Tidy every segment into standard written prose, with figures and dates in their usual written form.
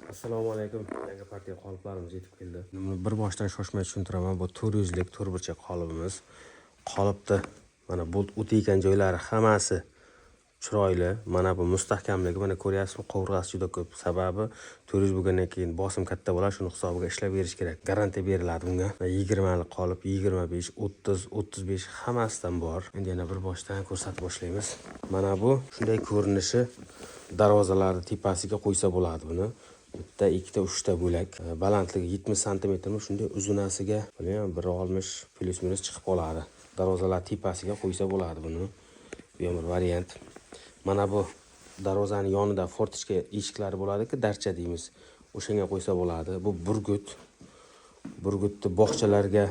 Assalomu alaykum. Yangi partiya qoliplarimiz yetib keldi. Bir boshdan shoshmay tushuntiraman. Bu 400lik to'rtburchak qolibimiz. Qolipda mana bu o'tayotgan joylari hammasi chiroyli. Mana bu mustahkamligi, mana ko'ryapsizmi, qovurg'asi juda ko'p. Sababi 400 bo'lgandan keyin bosim katta bo'ladi, shuni hisobiga ishlab berish kerak. Garantiya beriladi bunga. 20 lik qolib, 25, 30, 35 hammasidan bor. Endi yana bir boshdan ko'rsatib boshlaymiz. Mana bu shunday ko'rinishi. Darvozalarni tepasiga qo'ysa bo'ladi buni. Bitta, ikkita, uchta bo'lak. Balandligi 70 sm shunday uzunasiga, bilmayman, 1.60 plus minus chiqib qoladi. Darvozalar tepasiga qo'ysa bo'ladi buni. Bu ham bir variant. Mana bu darvozaning yonida fortichka eshiklari bo'ladi-ku, darcha deymiz. O'shanga qo'ysa bo'ladi. Bu burgut. Burgutni bog'chalarga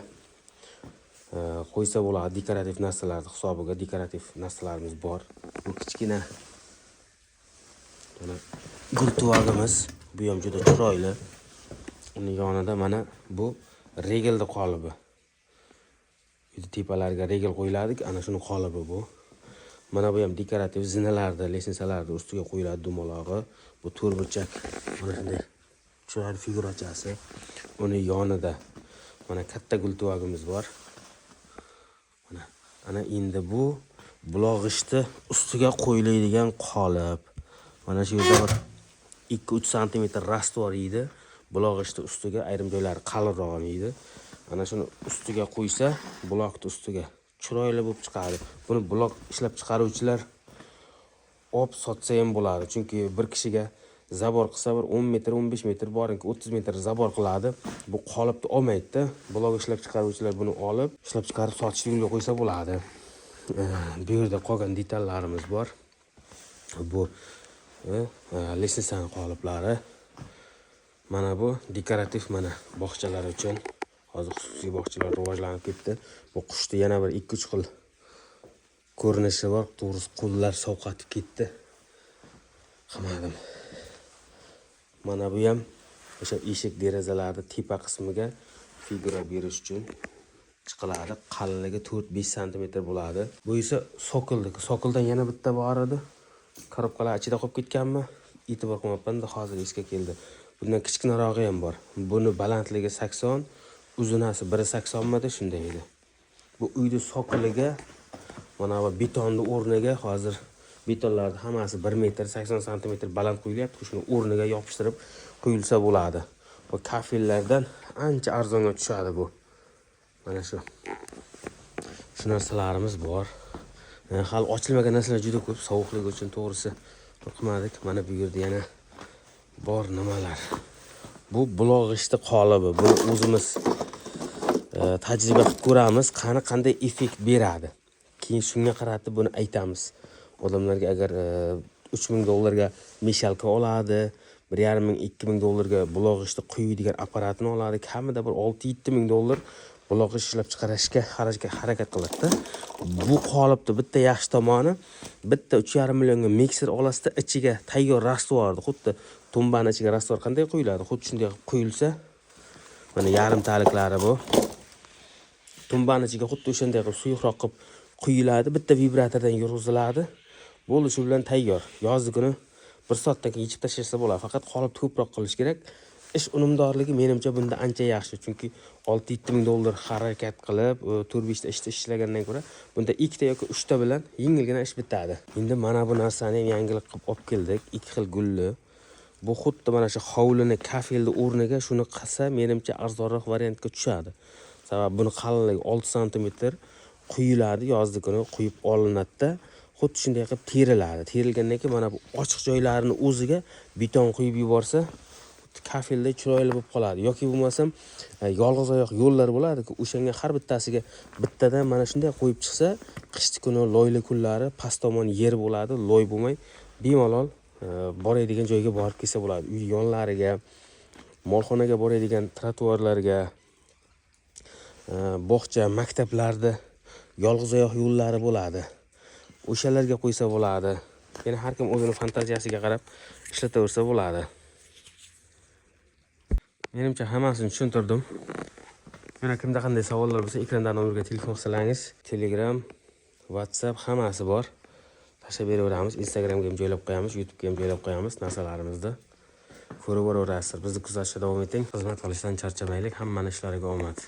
qo'ysa bo'ladi. Dekorativ narsalar hisobiga dekorativ narsalarimiz bor. Bu kichkina mana gul tuvagimiz. Bu ham juda chiroyli. Uni yonida mana bu regelni qolibi. Uyda tepalariga regel qo'yiladi, ana shuni qolibi bu. Mana bu ham dekorativ zinalarda, lesensalarda ustiga qo'yiladi dumolog'i. Bu to'rtburchak mana shunday chiroyli figurachasi. Uni yonida mana katta gul tuvagimiz bor. Mana ana endi bu bulog'ichni ustiga qo'yiladigan qolip. Mana shu yerda 2-3 sm rastvor edi. Bulog'ichni ustiga ayrim joylari qalinroq edi. Ana shuni ustiga qo'ysa, buloqni ustiga chiroyli bo'lib chiqadi. Buni buloq ishlab chiqaruvchilar olib sotsa ham bo'ladi. Chunki bir kishiga zabor qilsa bir 10 metr, 15 metr borinki 30 metr zabor qiladi. Bu qolipni olmaydi-da. Buloq ishlab chiqaruvchilar buni olib, ishlab chiqarib sotishga yo'lga qo'ysa bo'ladi. Bu yerda qolgan detallarimiz bor. Bu lesensaning qoliplari. Mana bu dekorativ, mana bog'chalar uchun. Hozir xususiy bog'chalar rivojlanib ketdi. Bu qushni yana bir 2-3 xil ko'rinishi bor. To'g'risi qo'llar sovqatib ketdi. Qilmadim. Mana bu ham o'sha eshik derazalarning tepa qismiga figura berish uchun chiqiladi. Qalinligi 4-5 sm bo'ladi. Bu esa so'kildiki. So'kildan yana bitta bor edi. Korobkalar ichida qolib ketganmi? E'tibor qilmabman-da, hozir esga keldi. Bundan kichkinarog'i ham bor. Buni balandligi 80, uzunasi 1.80 mada shunday edi. Bu uyning so'kiliga mana bu betonni o'rniga hozir betonlarning hammasi 1 metr 80 sm baland qo'yilyapti. Shuni o'rniga yopishtirib qo'yilsa bo'ladi. Bu kafellardan ancha arzonga tushadi bu. Mana shu. Shu narsalarimiz bor. Hali ochilmagan narsalar juda ko'p, sovuqligi uchun to'g'risi qilmadik. Mana bu yerda yana bor nimalar. Bu bulog'ichni qolibi. Buni o'zimiz tajriba qilib ko'ramiz, qanday effekt beradi. Keyin shunga qarab buni aytamiz. Odamlarga agar $3000 meshalka oladi, 1,5 ming, $2000 bulog'ichni quyadigan apparatni oladi, kamida bir $6-7 ming bulog'ich ishlab chiqarishga harakat qiladi. Bu qolipni bitta yaxshi tomoni, bitta 3,5 millionga mikser olasida ichiga tayyor rastvorni, xuddi tumbani ichiga rastvor qanday qo'yiladi, xuddi shunday qilib qo'yilsa, mana yarim taliklari bu. Tumbani ichiga xuddi o'shanday qilib suyuqroq qilib quyiladi, bitta vibratordan yurg'iziladi. Bo'ldi, shu bilan tayyor. Yozgi kuni 1 soatdan keyin yechib tashlasa bo'ladi. Faqat qolip ko'proq qilish kerak. Ish unumdorligi menimcha bunda ancha yaxshi, chunki $6-7 harakat qilib 4-5 ta ishda ishlagandan ko'ra bunda 2 ta yoki 3 ta bilan yengilgina ish bitadi. Endi mana bu narsani ham yangilik qilib olib keldik. 2 xil gulli. Bu xuddi mana shu hovlini kafelni o'rniga shuni qilsa, menimcha arzonroq variantga tushadi. Sababi buni qalinligi 6 sm quyiladi, yozgi kuni quyib olinadi-da, xuddi shunday qilib teriladi. Terilgandan keyin mana bu ochiq joylarini o'ziga beton quyib yuborsa, kafelda chiroyli bo'lib qoladi. Yoki bo'lmasam, yolg'iz oyoq yo'llar bo'ladi-ku, o'shanga har bittasiga bittadan mana shunday qo'yib chiqsa, qishki kuni loyli kunlari past tomon yer bo'ladi, loy bo'lmay, bemalol boradigan joyga borib kelsa bo'ladi. Uy yonlariga, molxonaga boradigan trotuarlarga, bog'cha, maktablarda yolg'iz oyoq yo'llari bo'ladi. O'shalarga qo'ysa bo'ladi. Yana har kim o'zining fantaziyasiga qarab ishlataversa bo'ladi. Menimcha hammasini tushuntirdim. Yana kimda qanday savollar bo'lsa, ekranda nomerga telefon qilsangiz, Telegram, WhatsApp hammasi bor. Tashlab beraveramiz. Instagramga ham joylab qo'yamiz, YouTube'ga ham joylab qo'yamiz narsalarimizni. ko'rib boraverasizlar. Bizni kuzatishda davom eting. Xizmat qilishdan charchamaylik. Hammaning ishlariga omad.